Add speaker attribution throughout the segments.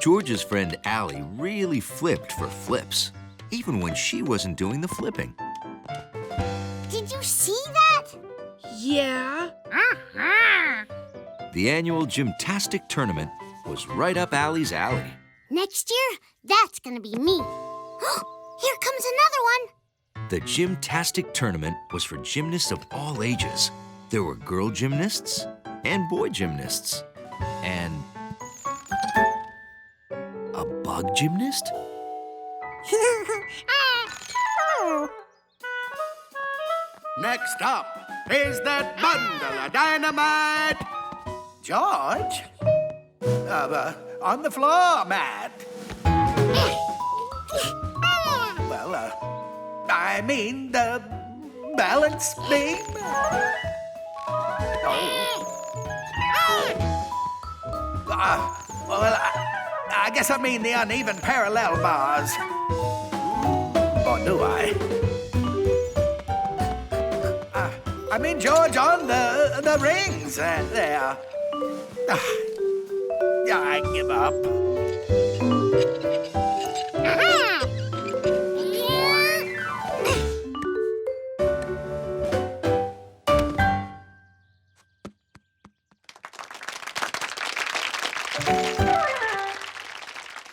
Speaker 1: George's friend Allie really flipped for flips, even when she wasn't doing the flipping.
Speaker 2: Did you see that?
Speaker 3: Yeah.
Speaker 1: The annual gymnastic tournament was right up Allie's alley.
Speaker 2: Next year, that's gonna be me. Here comes another one.
Speaker 1: The gymnastic tournament was for gymnasts of all ages. There were girl gymnasts and boy gymnasts. And a bug gymnast?
Speaker 4: Next up is that bundle of dynamite. George? On the floor, Matt. Well, I mean the balance beam. I guess I mean the uneven parallel bars. Or do I? I mean, George, on the rings there. Yeah, I give up.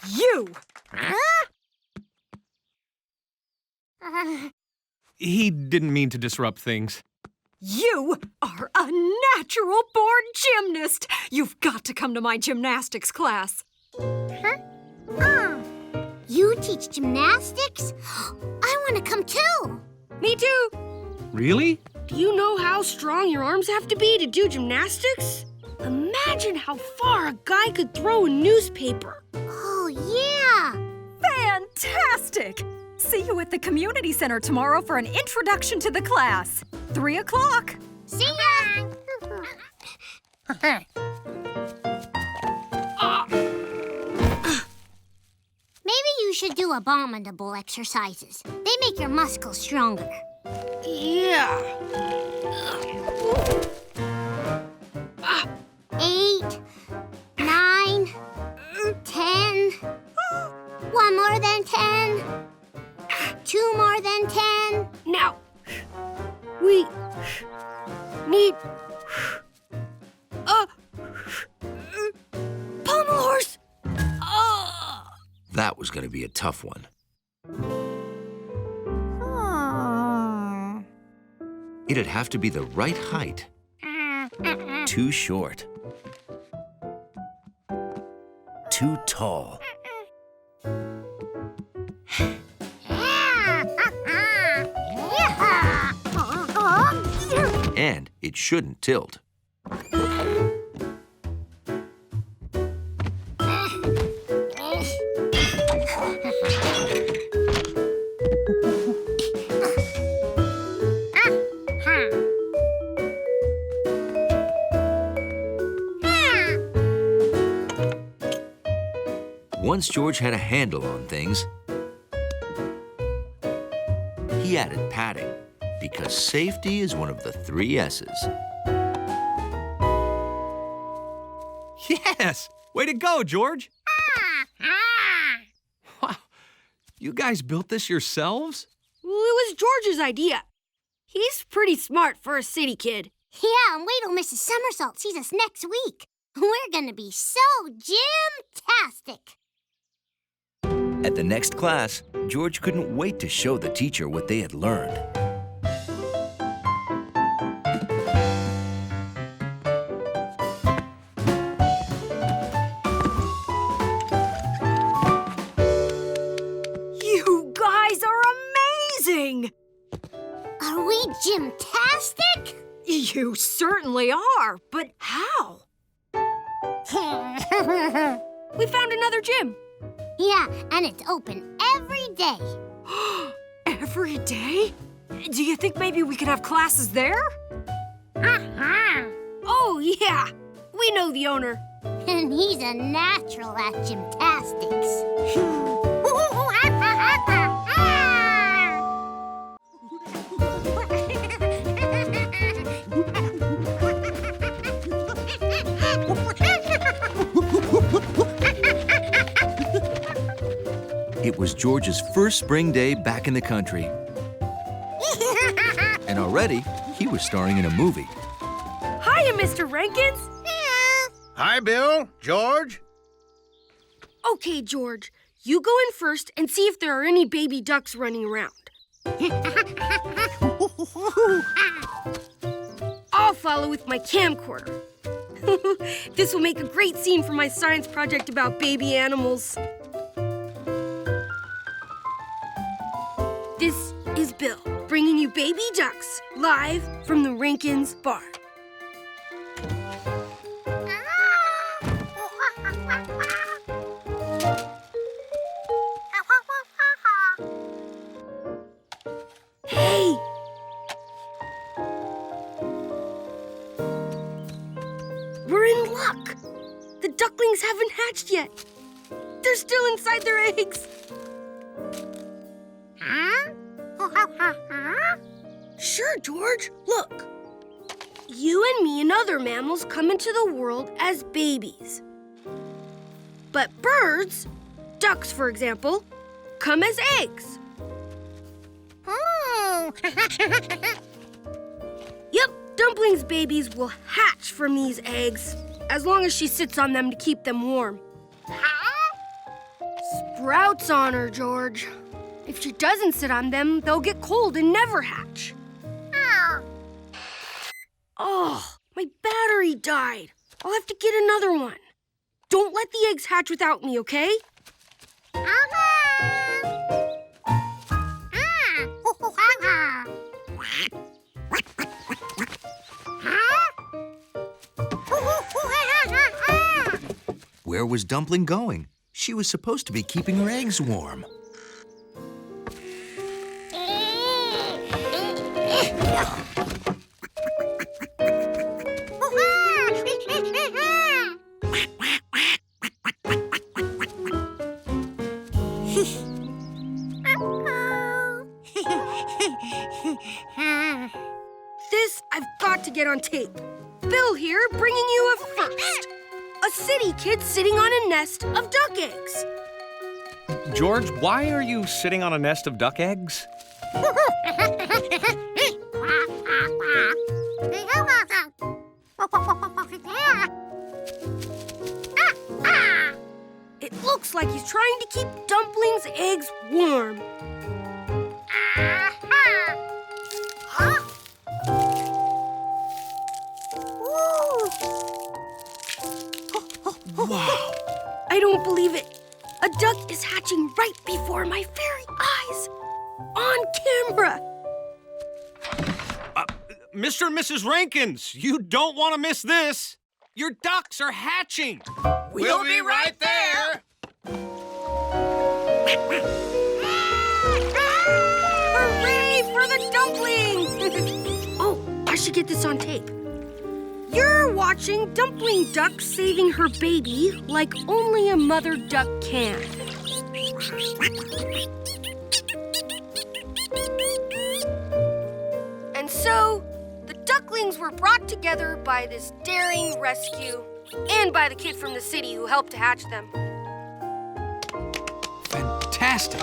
Speaker 3: You!
Speaker 5: He didn't mean to disrupt things.
Speaker 3: You are a natural-born gymnast. You've got to come to my gymnastics class.
Speaker 2: You teach gymnastics? I want to come too.
Speaker 3: Me too.
Speaker 5: Really?
Speaker 3: Do you know how strong your arms have to be to do gymnastics? Imagine how far a guy could throw a newspaper.
Speaker 2: Oh, yeah.
Speaker 6: Fantastic! See you at the community center tomorrow for an introduction to the class. 3 o'clock.
Speaker 2: See ya! Maybe you should do abominable exercises. They make your muscles stronger.
Speaker 3: Yeah.
Speaker 2: 8, 9, 10. 1 more than 10. 2 more than 10.
Speaker 3: Now, we need a pommel horse.
Speaker 1: That was going to be a tough one. It'd have to be the right height. Too short. Too tall. And it shouldn't tilt. Once George had a handle on things, he added padding, because safety is one of the 3 S's.
Speaker 5: Yes! Way to go, George! Wow, you guys built this yourselves?
Speaker 3: Well, it was George's idea. He's pretty smart for a city kid.
Speaker 2: Yeah, and wait till Mrs. Somersault sees us next week. We're gonna be so gym-tastic.
Speaker 1: At the next class, George couldn't wait to show the teacher what they had learned.
Speaker 6: You guys are amazing!
Speaker 2: Are we gymtastic?
Speaker 6: You certainly are, but how?
Speaker 3: We found another gym.
Speaker 2: Yeah, and it's open every day.
Speaker 6: Every day? Do you think maybe we could have classes there?
Speaker 3: Oh, yeah. We know the owner.
Speaker 2: And he's a natural at gymnastics.
Speaker 1: was George's first spring day back in the country. And already, he was starring in a movie.
Speaker 3: Hiya, Mr. Rankins.
Speaker 4: Hi, Bill. George.
Speaker 3: Okay, George, you go in first and see if there are any baby ducks running around. I'll follow with my camcorder. This will make a great scene for my science project about baby animals. This is Bill, bringing you baby ducks, live from the Rankins barn. Hey! We're in luck. The ducklings haven't hatched yet. They're still inside their eggs. Sure, George. Look. You and me and other mammals come into the world as babies. But birds, ducks for example, come as eggs. Yep, Dumpling's babies will hatch from these eggs, as long as she sits on them to keep them warm. Sprouts on her, George. If she doesn't sit on them, they'll get cold and never hatch. Oh, my battery died. I'll have to get another one. Don't let the eggs hatch without me, okay?
Speaker 1: Where was Dumpling going? She was supposed to be keeping her eggs warm.
Speaker 3: This I've got to get on tape. Bill here bringing you a first. A city kid sitting on a nest of duck eggs.
Speaker 5: George, why are you sitting on a nest of duck eggs?
Speaker 3: It looks like he's trying to keep Dumpling's eggs warm.
Speaker 5: Wow.
Speaker 3: I don't believe it. A duck is hatching right before my very eyes. On camera.
Speaker 5: Mr. and Mrs. Rankins, you don't want to miss this. Your ducks are hatching.
Speaker 4: We'll be right there.
Speaker 3: Hooray for the dumpling! Oh, I should get this on tape. You're watching Dumpling Duck saving her baby like only a mother duck can. And so, the ducklings were brought together by this daring rescue and by the kid from the city who helped to hatch them.
Speaker 5: Fantastic.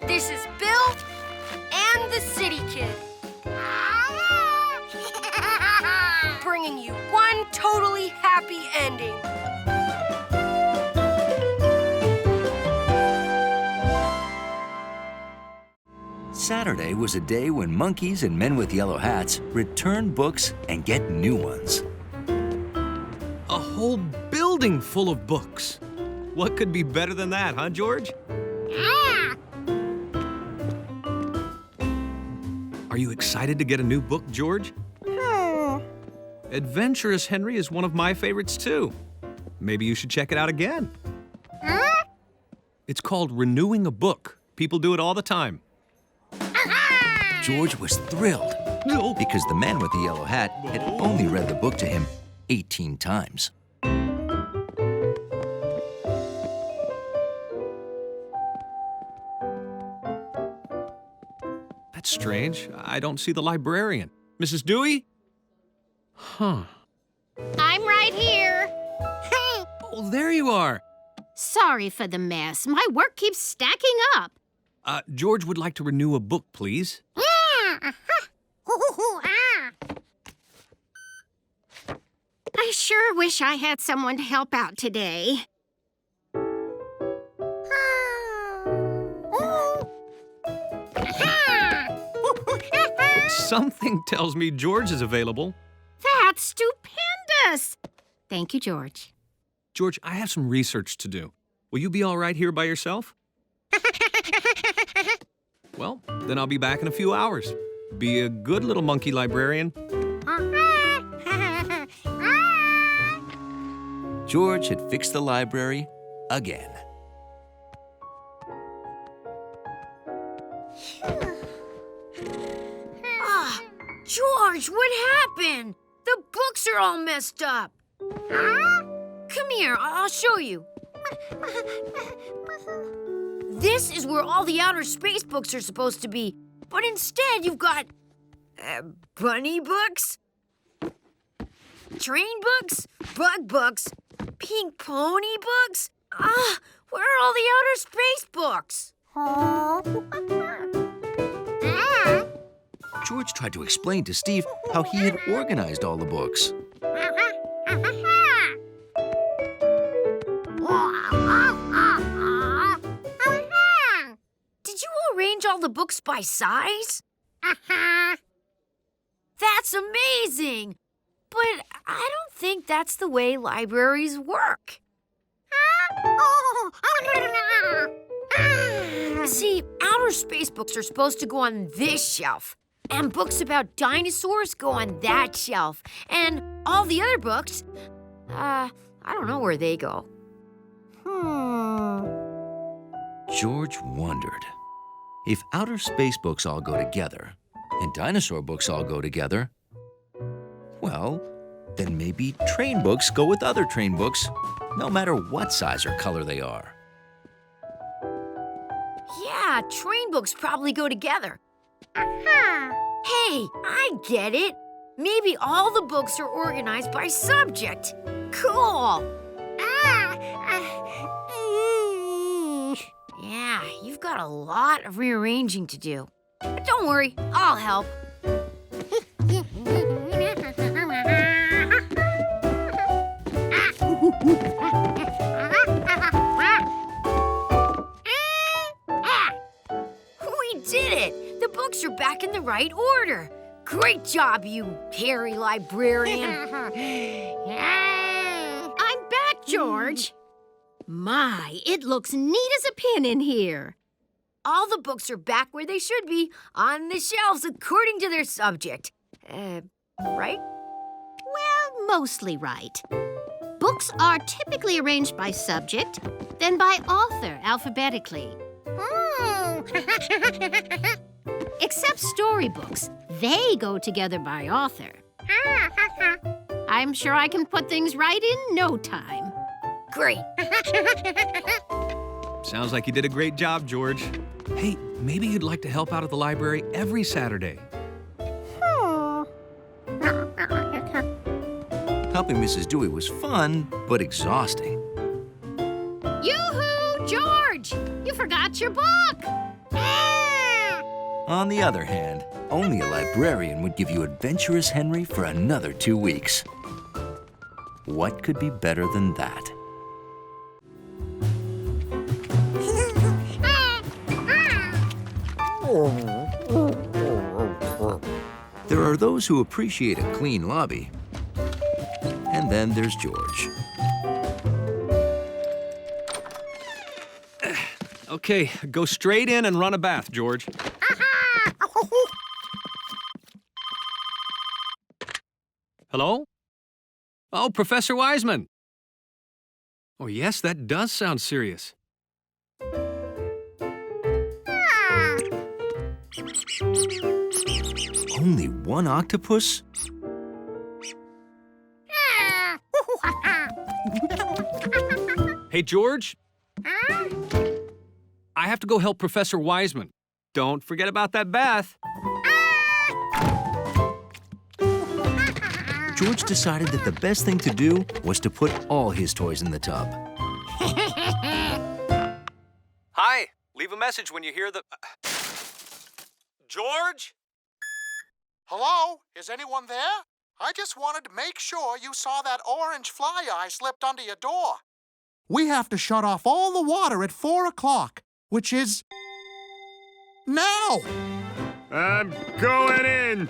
Speaker 3: This is Bill and the City Kid. Bringing you one totally happy ending.
Speaker 1: Saturday was a day when monkeys and men with yellow hats return books and get new ones.
Speaker 5: A whole building full of books. What could be better than that, huh, George? Are you excited to get a new book, George? Adventurous Henry is one of my favorites, too. Maybe you should check it out again. It's called renewing a book. People do it all the time.
Speaker 1: George was thrilled because the man with the yellow hat had only read the book to him 18 times.
Speaker 5: That's strange. I don't see the librarian. Mrs. Dewey? Huh.
Speaker 7: I'm right here.
Speaker 5: Oh, there you are.
Speaker 7: Sorry for the mess. My work keeps stacking up.
Speaker 5: George would like to renew a book, please.
Speaker 7: I sure wish I had someone to help out today.
Speaker 5: Something tells me George is available.
Speaker 7: That's stupendous. Thank you, George.
Speaker 5: George, I have some research to do. Will you be all right here by yourself? Well, then I'll be back in a few hours. Be a good little monkey librarian.
Speaker 1: George had fixed the library again.
Speaker 3: George, what happened? The books are all messed up. Come here, I'll show you. This is where all the outer space books are supposed to be, but instead you've got bunny books, train books, bug books, pink pony books. Where are all the outer space books?
Speaker 1: George tried to explain to Steve how he had organized all the books.
Speaker 3: Did you arrange all the books by size? That's amazing! But I don't think that's the way libraries work. See, outer space books are supposed to go on this shelf, and books about dinosaurs go on that shelf, and all the other books, I don't know where they go.
Speaker 1: George wondered, if outer space books all go together and dinosaur books all go together, well, then maybe train books go with other train books, no matter what size or color they are.
Speaker 3: Yeah, train books probably go together. Hey, I get it. Maybe all the books are organized by subject. Cool. Yeah, you've got a lot of rearranging to do. But don't worry, I'll help. We did it! The books are back in the right order. Great job, you hairy librarian.
Speaker 7: I'm back, George. My, it looks neat as a pin in here.
Speaker 3: All the books are back where they should be, on the shelves according to their subject. Right?
Speaker 7: Well, mostly right. Books are typically arranged by subject, then by author alphabetically. Except storybooks. They go together by author. I'm sure I can put things right in no time.
Speaker 3: Great.
Speaker 5: Sounds like you did a great job, George. Hey, maybe you'd like to help out at the library every Saturday.
Speaker 1: Helping Mrs. Dewey was fun, but exhausting.
Speaker 7: Yoo-hoo, George! You forgot your book!
Speaker 1: On the other hand, only a librarian would give you Adventurous Henry for another 2 weeks. What could be better than that? There are those who appreciate a clean lobby. And then there's George.
Speaker 5: Okay, go straight in and run a bath, George. Hello? Oh, Professor Wiseman. Oh, yes, that does sound serious.
Speaker 1: Only one octopus?
Speaker 5: Hey, George? I have to go help Professor Wiseman. Don't forget about that bath.
Speaker 1: George decided that the best thing to do was to put all his toys in the tub.
Speaker 5: Hi. Leave a message when you hear the... George?
Speaker 8: Hello? Is anyone there? I just wanted to make sure you saw that orange fly eye slipped under your door. We have to shut off all the water at 4 o'clock, which is... now!
Speaker 5: I'm going in.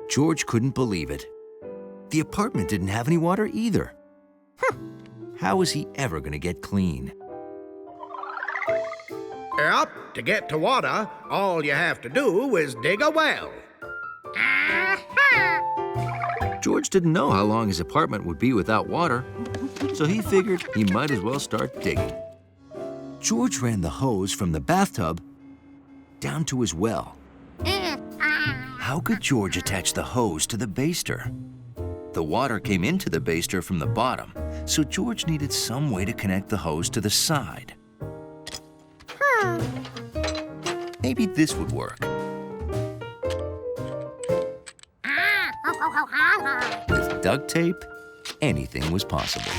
Speaker 1: George couldn't believe it. The apartment didn't have any water either. How was he ever going to get clean?
Speaker 4: Yep, to get to water, all you have to do is dig a well.
Speaker 1: George didn't know how long his apartment would be without water, so he figured he might as well start digging. George ran the hose from the bathtub down to his well. How could George attach the hose to the baster? The water came into the baster from the bottom, so George needed some way to connect the hose to the side. Maybe this would work. With duct tape, anything was possible.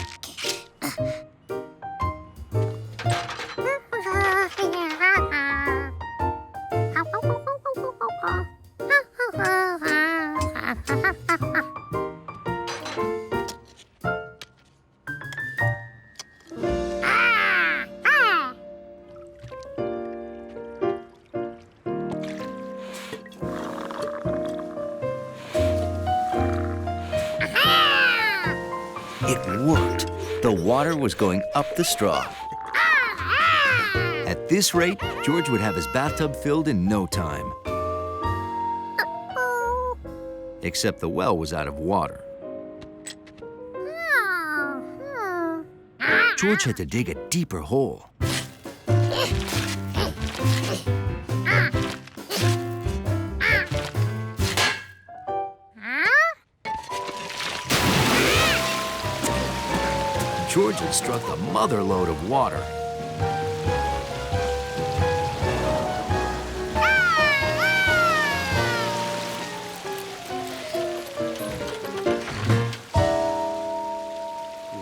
Speaker 1: It worked. The water was going up the straw. At this rate, George would have his bathtub filled in no time. Except the well was out of water. George had to dig a deeper hole. George had struck a mother load of water.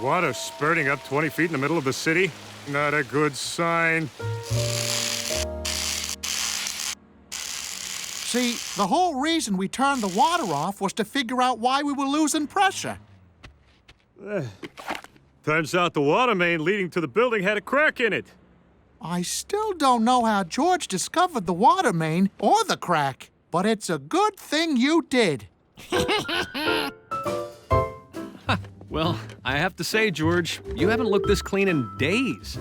Speaker 9: Water spurting up 20 feet in the middle of the city? Not a good sign.
Speaker 8: See, the whole reason we turned the water off was to figure out why we were losing pressure.
Speaker 9: Turns out the water main leading to the building had a crack in it.
Speaker 8: I still don't know how George discovered the water main or the crack, but it's a good thing you did.
Speaker 5: Well, I have to say, George, you haven't looked this clean in days.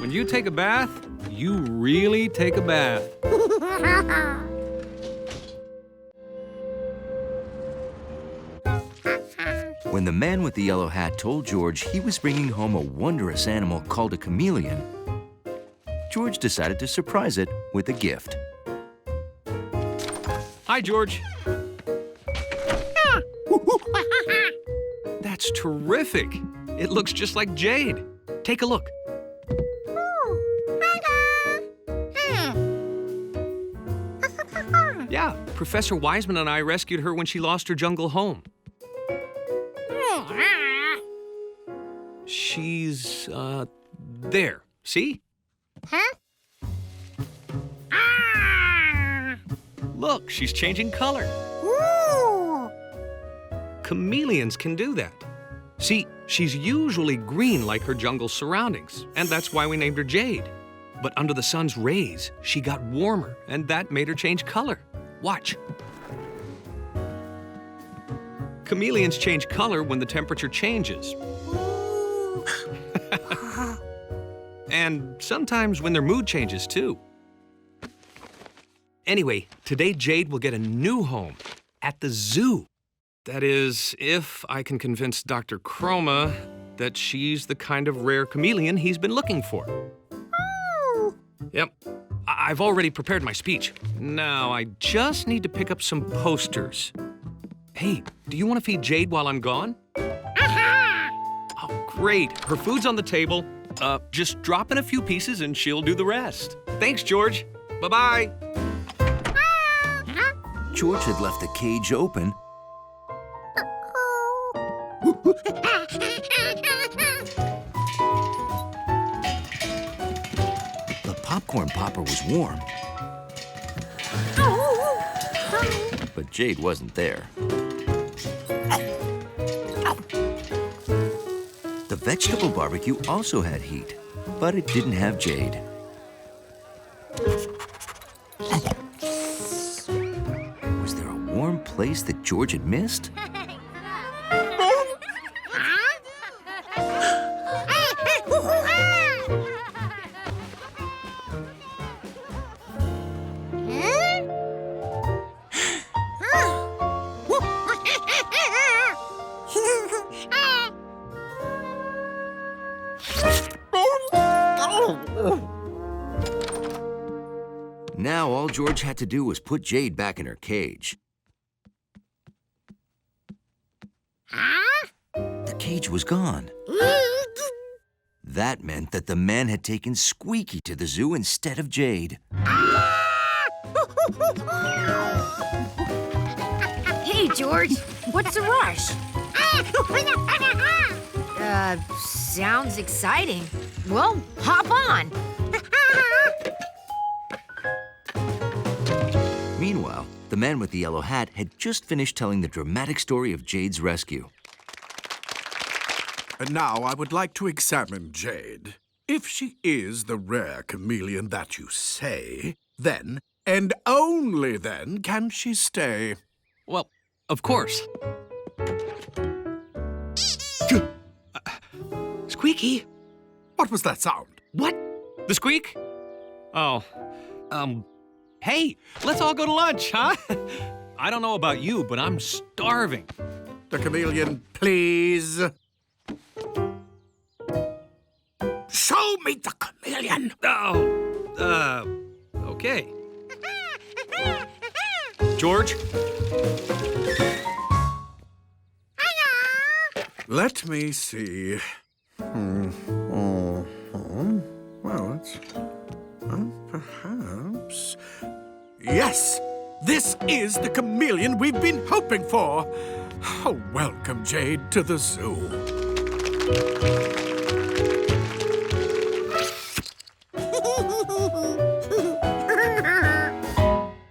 Speaker 5: When you take a bath, you really take a bath.
Speaker 1: When the man with the yellow hat told George he was bringing home a wondrous animal called a chameleon, George decided to surprise it with a gift.
Speaker 5: Hi, George. That's terrific. It looks just like jade. Take a look. Yeah, Professor Wiseman and I rescued her when she lost her jungle home. She's, there. See?
Speaker 2: Huh?
Speaker 5: Look, she's changing color.
Speaker 2: Ooh!
Speaker 5: Chameleons can do that. See, she's usually green like her jungle surroundings, and that's why we named her Jade. But under the sun's rays, she got warmer, and that made her change color. Watch. Chameleons change color when the temperature changes. And sometimes when their mood changes, too. Anyway, today Jade will get a new home at the zoo. That is, if I can convince Dr. Chroma that she's the kind of rare chameleon he's been looking for. Yep, I've already prepared my speech. Now I just need to pick up some posters. Hey, do you want to feed Jade while I'm gone? Oh, great. Her food's on the table. Just drop in a few pieces and she'll do the rest. Thanks, George. Bye-bye.
Speaker 1: George had left the cage open. The popcorn popper was warm. But Jade wasn't there. The vegetable barbecue also had heat, but it didn't have Jade. Was there a warm place that George had missed? Now all George had to do was put Jade back in her cage. The cage was gone. That meant that the man had taken Squeaky to the zoo instead of Jade.
Speaker 10: Hey, George, what's the rush? Sounds exciting. Well, hop on.
Speaker 1: Meanwhile, the man with the yellow hat had just finished telling the dramatic story of Jade's rescue.
Speaker 11: And now I would like to examine Jade. If she is the rare chameleon that you say, then, and only then, can she stay.
Speaker 5: Well, of course. Squeaky?
Speaker 11: What was that sound?
Speaker 5: What? The squeak? Oh, hey, let's all go to lunch, huh? I don't know about you, but I'm starving.
Speaker 11: The chameleon, please. Show me the chameleon.
Speaker 5: Oh, okay. George?
Speaker 11: Let me see. Well, it's... perhaps... Yes! This is the chameleon we've been hoping for! Oh, welcome, Jade, to the zoo.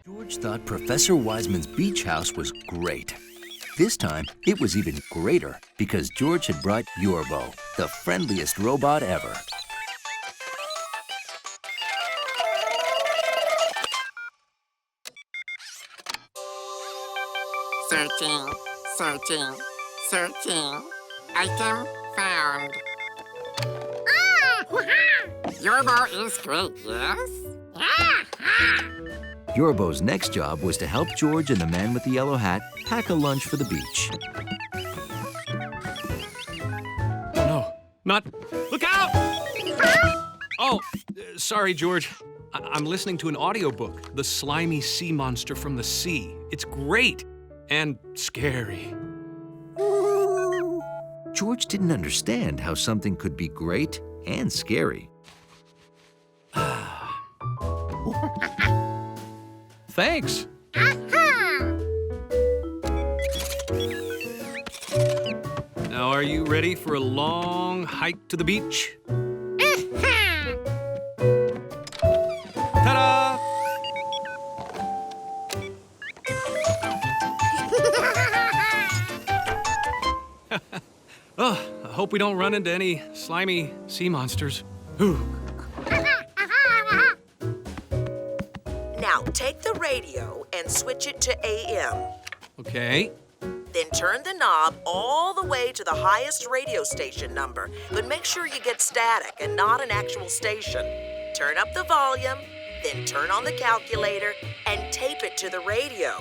Speaker 1: George thought Professor Wiseman's beach house was great. This time, it was even greater because George had brought Yorbo, the friendliest robot ever.
Speaker 12: Searching, searching, searching. Item found. Yorbo is great, yes?
Speaker 1: Yorbo's next job was to help George and the man with the yellow hat pack a lunch for the beach.
Speaker 5: No, not... Look out! Oh, sorry, George. I'm listening to an audiobook, The Slimy Sea Monster from the Sea. It's great and scary.
Speaker 1: George didn't understand how something could be great and scary.
Speaker 5: Thanks. Now, are you ready for a long hike to the beach? Ta-da! Oh, I hope we don't run into any slimy sea monsters. Whew.
Speaker 13: radio and switch it to AM.
Speaker 5: Okay.
Speaker 13: Then turn the knob all the way to the highest radio station number, but make sure you get static and not an actual station. Turn up the volume, then turn on the calculator and tape it to the radio.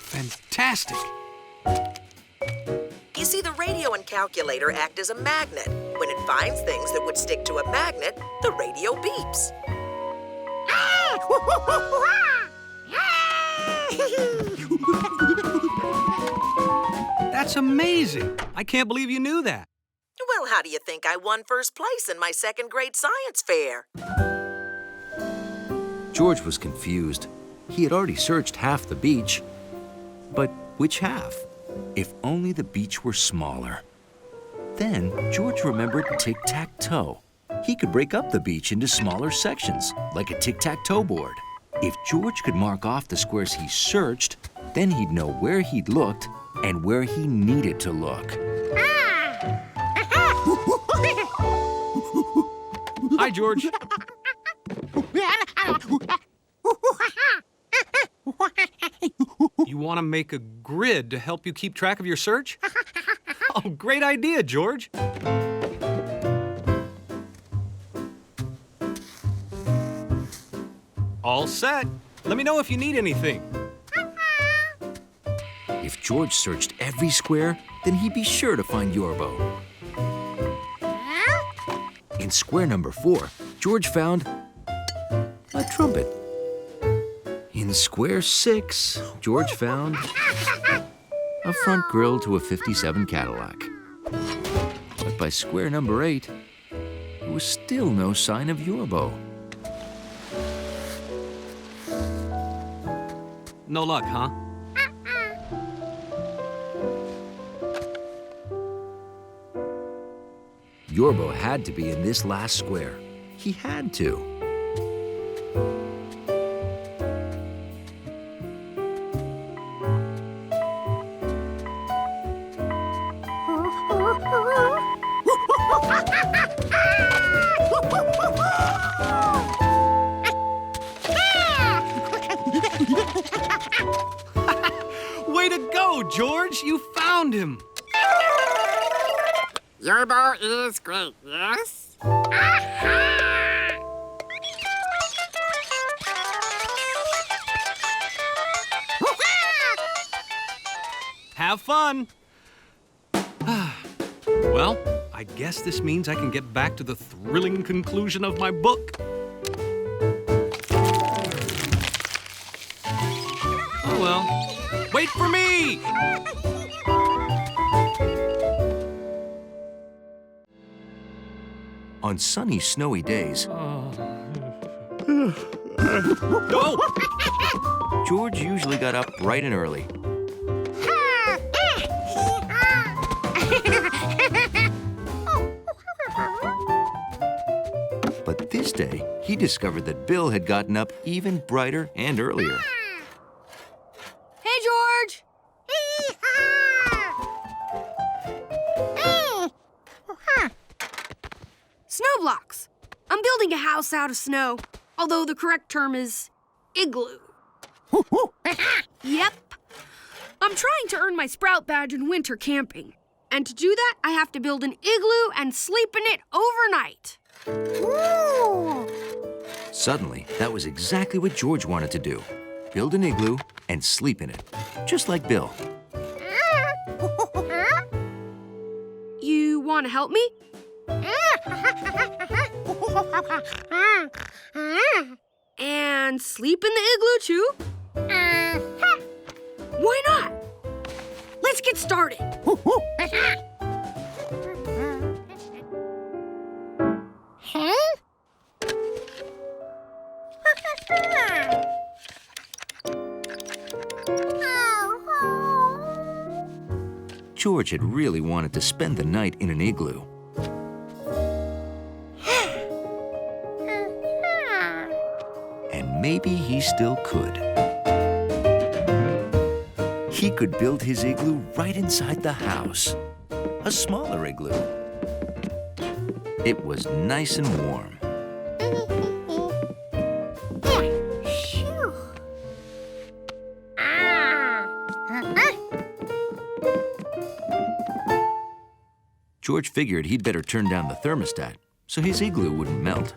Speaker 5: Fantastic.
Speaker 13: You see, the radio and calculator act as a magnet. When it finds things that would stick to a magnet, the radio beeps.
Speaker 5: That's amazing. I can't believe you knew that.
Speaker 13: Well, how do you think I won first place in my second grade science fair?
Speaker 1: George was confused. He had already searched half the beach. But which half? If only the beach were smaller. Then George remembered tic-tac-toe. He could break up the beach into smaller sections, like a tic-tac-toe board. If George could mark off the squares he searched, then he'd know where he'd looked and where he needed to look.
Speaker 5: Hi, George. You want to make a grid to help you keep track of your search? Oh, great idea, George. All set. Let me know if you need anything.
Speaker 1: If George searched every square, then he'd be sure to find Yorbo. In square number 4, George found a trumpet. In square 6, George found a front grille to a '57 Cadillac. But by square number 8, there was still no sign of Yorbo.
Speaker 5: No luck, huh?
Speaker 1: Yorbo had to be in this last square. He had to.
Speaker 5: Way to go, George! You found him!
Speaker 12: Yorbo is great, yes?
Speaker 5: Have fun! Well, I guess this means I can get back to the thrilling conclusion of my book. Oh well. Wait for me!
Speaker 1: On sunny, snowy days,
Speaker 5: No!
Speaker 1: George usually got up bright and early. But this day, he discovered that Bill had gotten up even brighter and earlier.
Speaker 3: Hey, George! Snow blocks. I'm building a house out of snow, although the correct term is igloo. Yep. I'm trying to earn my Sprout badge in winter camping. And to do that, I have to build an igloo and sleep in it overnight.
Speaker 2: Ooh.
Speaker 1: Suddenly, that was exactly what George wanted to do. Build an igloo and sleep in it, just like Bill.
Speaker 3: You want to help me? And sleep in the igloo, too? Why not? Let's get started.
Speaker 1: George had really wanted to spend the night in an igloo. And maybe he still could. He could build his igloo right inside the house. A smaller igloo. It was nice and warm. George figured he'd better turn down the thermostat so his igloo wouldn't melt.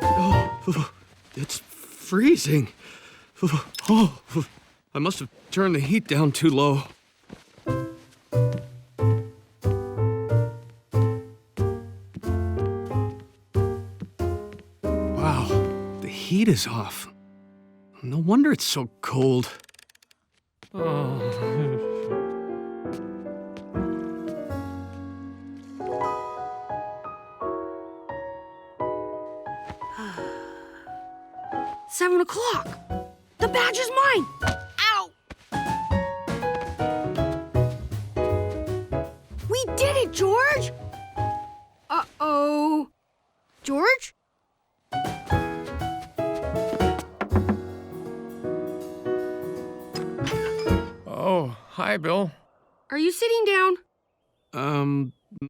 Speaker 5: Oh, it's freezing. Oh, I must have turned the heat down too low. Wow, the heat is off. No wonder it's so cold. Oh.
Speaker 3: 7 o'clock. The badge is mine. Ow! We did it, George. Uh-oh. George?
Speaker 5: Oh, hi, Bill.
Speaker 3: Are you sitting down?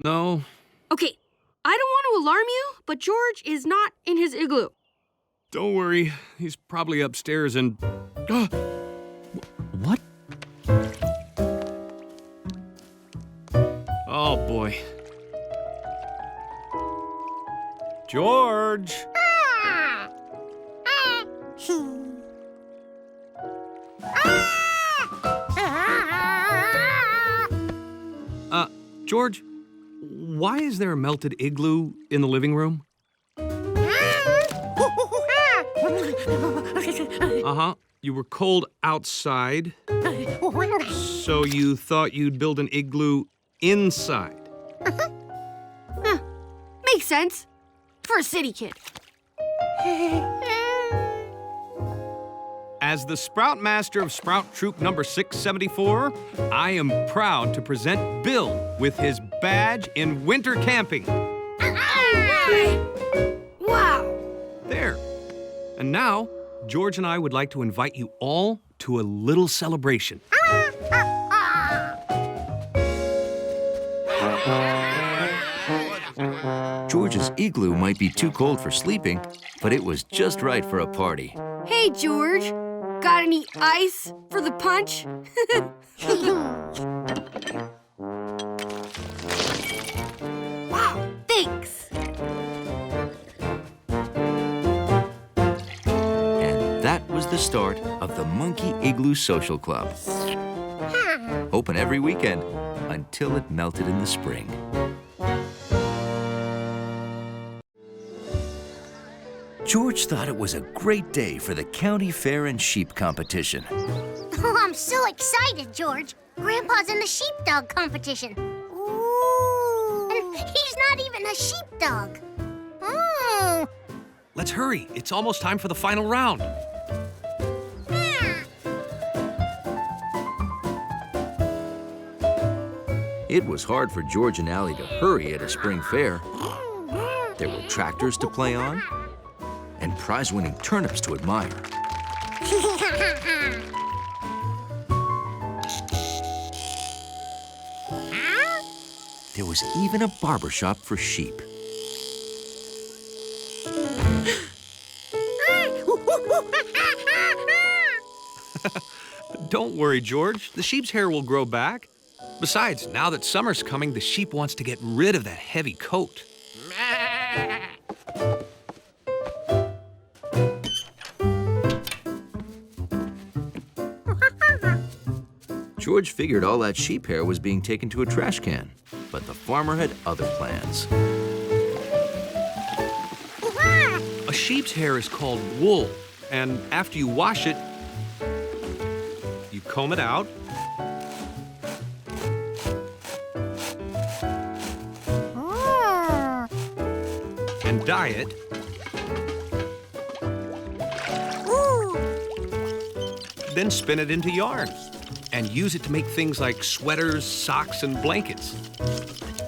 Speaker 5: No.
Speaker 3: Okay, I don't want to alarm you, but George is not in his igloo.
Speaker 5: Don't worry. He's probably upstairs and... What? Oh, boy. George! George, why is there a melted igloo in the living room? Uh-huh. You were cold outside, so you thought you'd build an igloo inside.
Speaker 3: Makes sense. For a city kid.
Speaker 5: As the Sprout Master of Sprout Troop number 674, I am proud to present Bill with his badge in winter camping.
Speaker 3: Wow!
Speaker 5: There. And now, George and I would like to invite you all to a little celebration.
Speaker 1: George's igloo might be too cold for sleeping, but it was just right for a party.
Speaker 3: Hey, George. Got any ice for the punch? Wow, thanks.
Speaker 1: And that was the start of the Monkey Igloo Social Club. Open every weekend until it melted in the spring. George thought it was a great day for the county fair and sheep competition.
Speaker 2: Oh, I'm so excited, George. Grandpa's in the sheepdog competition. Ooh. And he's not even a sheepdog. Oh.
Speaker 5: Let's hurry. It's almost time for the final round.
Speaker 1: It was hard for George and Allie to hurry at a spring fair. There were tractors to play on and prize-winning turnips to admire. There was even a barber shop for sheep.
Speaker 5: Don't worry, George. The sheep's hair will grow back. Besides, now that summer's coming, the sheep wants to get rid of that heavy coat.
Speaker 1: George figured all that sheep hair was being taken to a trash can, but the farmer had other plans.
Speaker 5: A sheep's hair is called wool, and after you wash it, you comb it out, and dye it, then spin it into yarn and use it to make things like sweaters, socks, and blankets.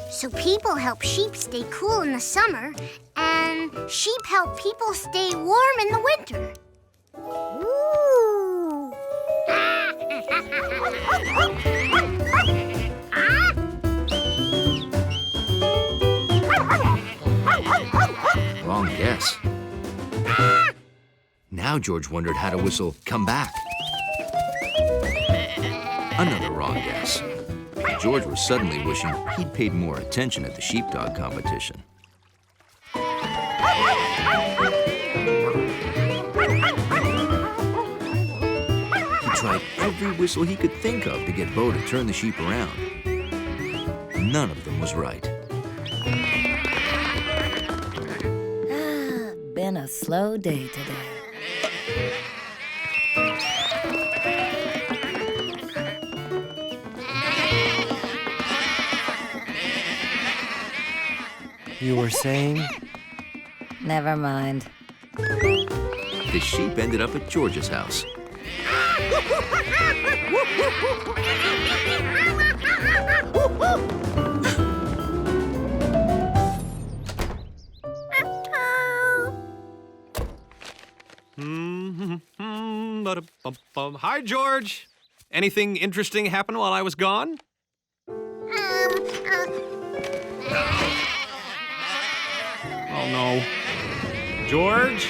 Speaker 2: So people help sheep stay cool in the summer, and sheep help people stay warm in the winter. Ooh.
Speaker 1: Wrong guess. Now George wondered how to whistle "come back." Another wrong guess. George was suddenly wishing he'd paid more attention at the sheepdog competition. He tried every whistle he could think of to get Bo to turn the sheep around. None of them was right.
Speaker 14: Been a slow day today.
Speaker 15: You were saying?
Speaker 14: Never mind.
Speaker 1: The sheep ended up at George's house.
Speaker 5: Hi, George. Anything interesting happen while I was gone? Oh, no. George?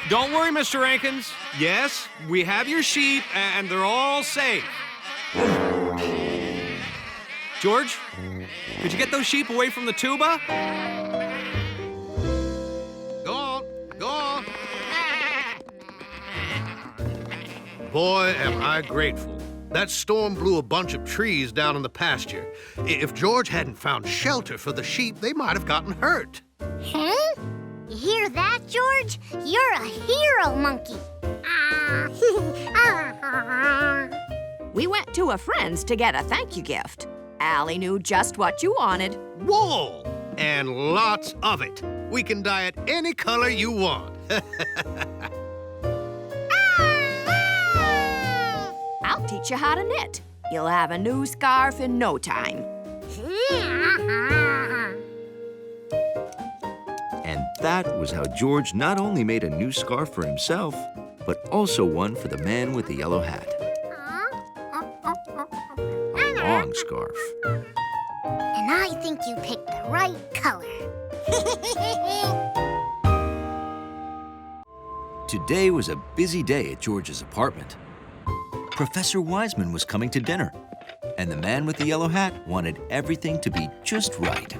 Speaker 5: Don't worry, Mr. Rankins. Yes, we have your sheep, and they're all safe. George, could you get those sheep away from the tuba?
Speaker 16: Go on, go on. Boy, am I grateful. That storm blew a bunch of trees down in the pasture. If George hadn't found shelter for the sheep, they might have gotten hurt.
Speaker 2: Huh? You hear that, George? You're a hero, monkey.
Speaker 17: We went to a friend's to get a thank you gift. Allie knew just what you wanted.
Speaker 16: Wool! And lots of it. We can dye it any color you want.
Speaker 17: I'll teach you how to knit. You'll have a new scarf in no time.
Speaker 1: And that was how George not only made a new scarf for himself, but also one for the man with the yellow hat. A long scarf.
Speaker 2: And I think you picked the right color.
Speaker 1: Today was a busy day at George's apartment. Professor Wiseman was coming to dinner, and the man with the yellow hat wanted everything to be just right.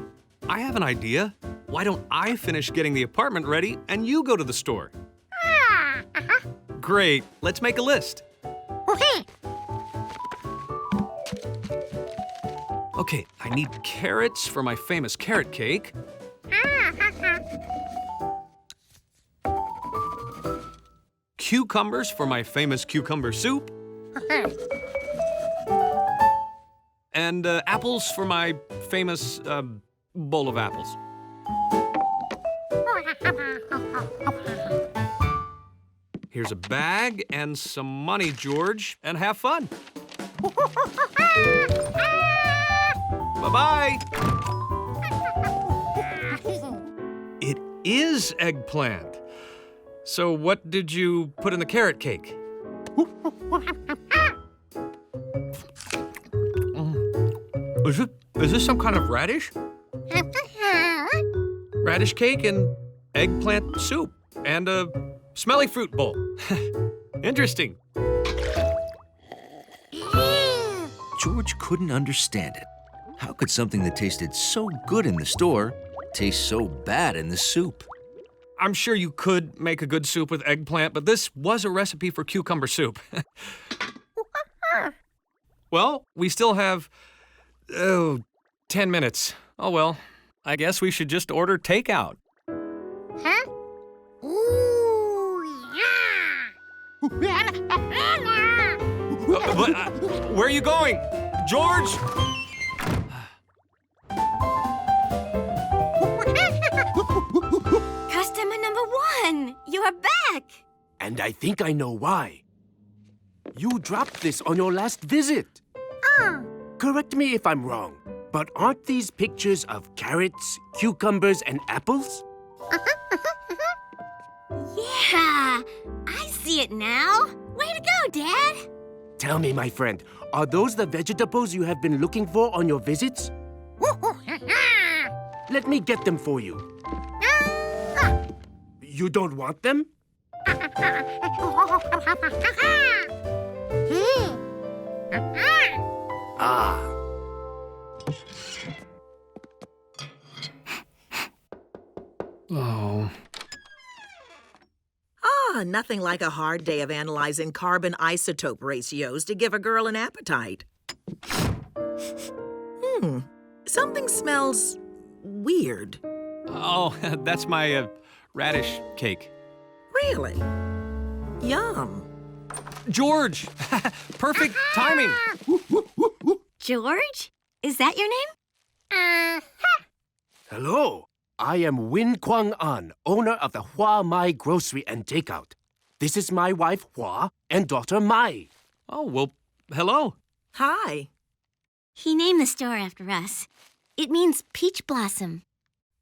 Speaker 5: I have an idea. Why don't I finish getting the apartment ready and you go to the store? Great. Let's make a list. Okay, I need carrots for my famous carrot cake. Cucumbers for my famous cucumber soup. And apples for my famous bowl of apples. Here's a bag and some money, George, and have fun. Bye-bye. It is eggplant. So what did you put in the carrot cake? Is this some kind of radish? Radish cake and eggplant soup and a smelly fruit bowl. Interesting.
Speaker 1: George couldn't understand it. How could something that tasted so good in the store taste so bad in the soup?
Speaker 5: I'm sure you could make a good soup with eggplant, but this was a recipe for cucumber soup. Well, we still have, 10 minutes. Oh well, I guess we should just order takeout.
Speaker 2: Huh? Ooh, yeah!
Speaker 5: Where are you going? George?
Speaker 3: Customer number 1, you are back.
Speaker 15: And I think I know why. You dropped this on your last visit. Correct me if I'm wrong, but aren't these pictures of carrots, cucumbers, and apples?
Speaker 3: Yeah, I see it now. Way to go, Dad.
Speaker 15: Tell me, my friend, are those the vegetables you have been looking for on your visits? Let me get them for you. You don't want them? Ah.
Speaker 5: Oh.
Speaker 13: Nothing like a hard day of analyzing carbon isotope ratios to give a girl an appetite. Something smells weird.
Speaker 5: Oh, that's my radish cake.
Speaker 13: Really? Yum.
Speaker 5: George! Perfect timing!
Speaker 2: George? Is that your name?
Speaker 15: Hello. I am Win Kwang An, owner of the Hua Mai Grocery and Takeout. This is my wife, Hua, and daughter, Mai.
Speaker 5: Oh, well, hello.
Speaker 13: Hi.
Speaker 2: He named the store after us. It means peach blossom.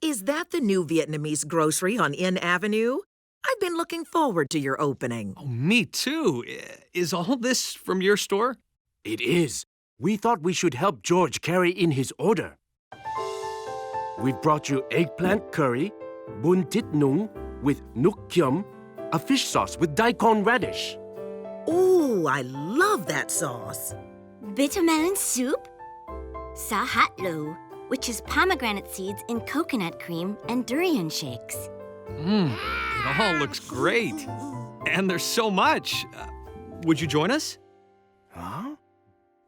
Speaker 13: Is that the new Vietnamese grocery on Inn Avenue? I've been looking forward to your opening.
Speaker 5: Oh, me too. Is all this from your store?
Speaker 15: It is. We thought we should help George carry in his order. We've brought you eggplant curry, bun tit nung with nuk kyum, a fish sauce with daikon radish.
Speaker 13: Ooh, I love that sauce.
Speaker 2: Bitter melon soup. Sa hat lo, which is pomegranate seeds in coconut cream and durian shakes.
Speaker 5: It all looks great. And there's so much. Would you join us?
Speaker 15: Huh?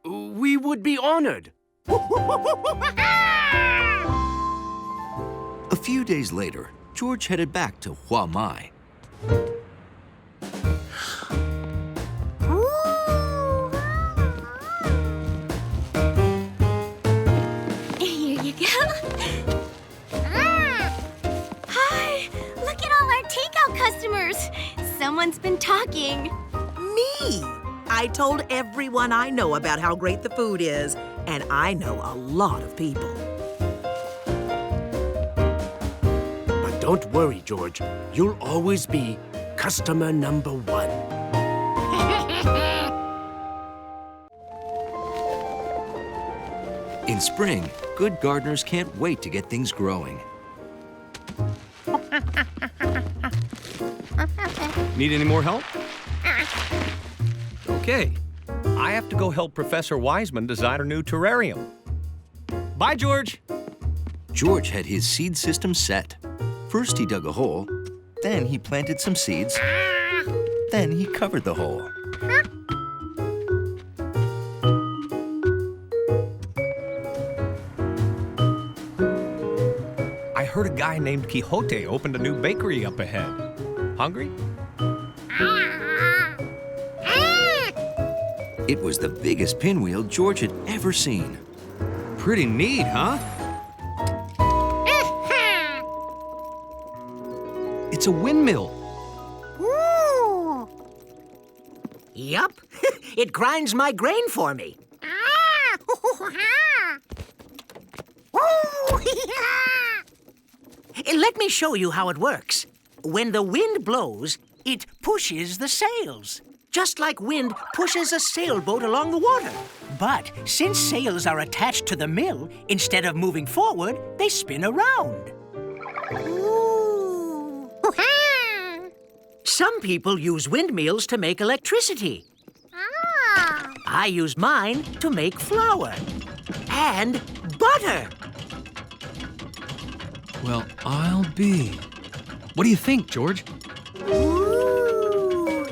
Speaker 15: We would be honored.
Speaker 1: A few days later, George headed back to Hua Mai.
Speaker 2: Here you go. Hi, look at all our takeout customers. Someone's been talking.
Speaker 13: Me! I told everyone I know about how great the food is, and I know a lot of people.
Speaker 15: Don't worry, George. You'll always be customer number one.
Speaker 1: In spring, good gardeners can't wait to get things growing.
Speaker 5: Need any more help? Okay. I have to go help Professor Wiseman design our new terrarium. Bye, George.
Speaker 1: George had his seed system set. First, he dug a hole, then he planted some seeds, then he covered the hole.
Speaker 5: I heard a guy named Quixote opened a new bakery up ahead. Hungry?
Speaker 1: It was the biggest pinwheel George had ever seen.
Speaker 5: Pretty neat, huh? It's a windmill.
Speaker 2: Ooh.
Speaker 18: Yup. It grinds my grain for me. Let me show you how it works. When the wind blows, it pushes the sails, just like wind pushes a sailboat along the water. But since sails are attached to the mill, instead of moving forward, they spin around. Some people use windmills to make electricity. I use mine to make flour and butter.
Speaker 5: Well, I'll be. What do you think, George?
Speaker 18: Ooh.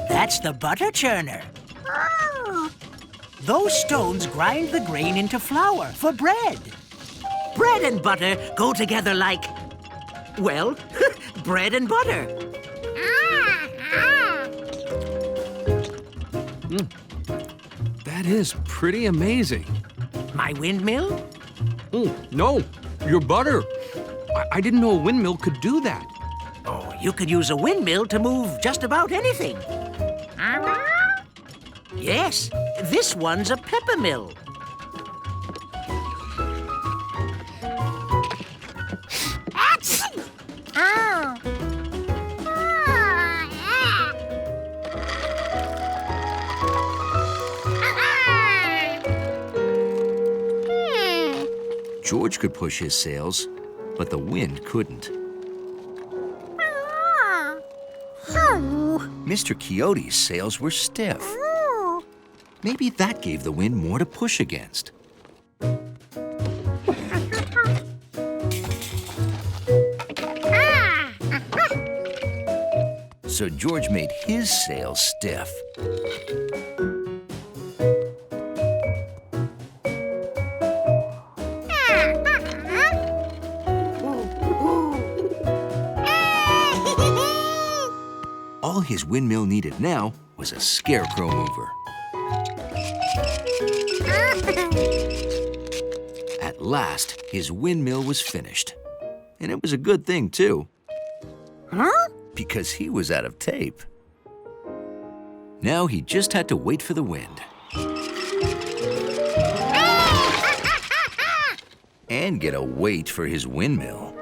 Speaker 18: That's the butter churner. Those stones grind the grain into flour for bread. Bread and butter go together like, well, bread and butter.
Speaker 5: That is pretty amazing.
Speaker 18: My windmill?
Speaker 5: Oh, no, your butter. I didn't know a windmill could do that.
Speaker 18: Oh, you could use a windmill to move just about anything. Yes, this one's a pepper mill.
Speaker 1: George could push his sails, but the wind couldn't. Mr. Coyote's sails were stiff. Maybe that gave the wind more to push against. So George made his sails stiff. All his windmill needed now was a scarecrow mover. At last, his windmill was finished. And it was a good thing, too. Because he was out of tape. Now he just had to wait for the wind. And get a weight for his windmill.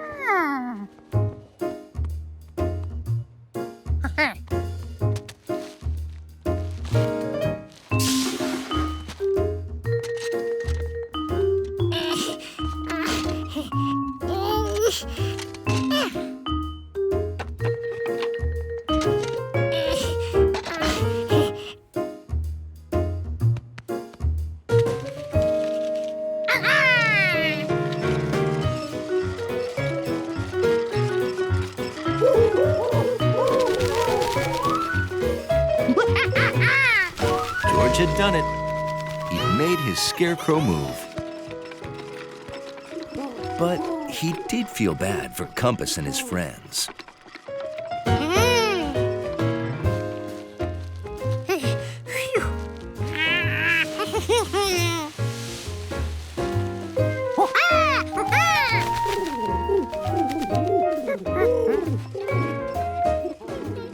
Speaker 1: George had done it. He'd made his scarecrow move. But he did feel bad for Compass and his friends.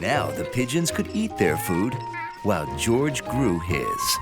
Speaker 1: Now the pigeons could eat their food while George grew his.